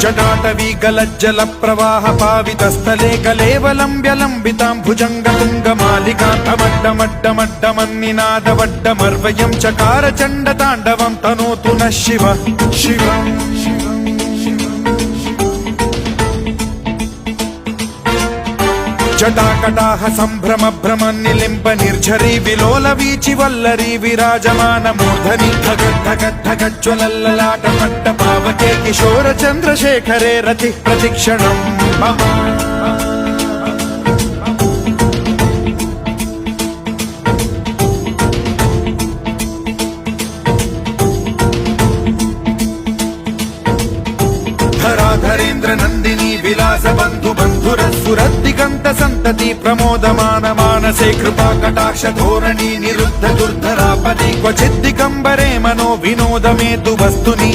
जटाटवी गलज्जल प्रवाह पावितस्थले कलेवलम्ब्यलम्बितां भुजङ्गतुङ्गमालिकान्तमड्डमड्डमड्डमन्निनादवड्डमर्वयं चकार चण्डताण्डवं तनोतु नः शिव शिव जटाकटाह सम्भ्रम भ्रम निलिम्ब निर्झरी विलोल वीचि वल्लरी विराजमान मूर्धनि धगद्धगद्धगज्ज्वलल्ललाट पट्ट पावके किशोर चन्द्रशेखरे रतिः प्रतिक्षणम् मम धराधरेन्द्र नन्दिनी विलास बन्धु बन्धुरसुरद्दिगन्त सन्तति प्रमोदमान मानसे कृपा कटाक्ष धोरणी निरुद्ध दुर्धरापदि क्वचिद्दिगम्बरे मनो विनोदमेतु वस्तुनि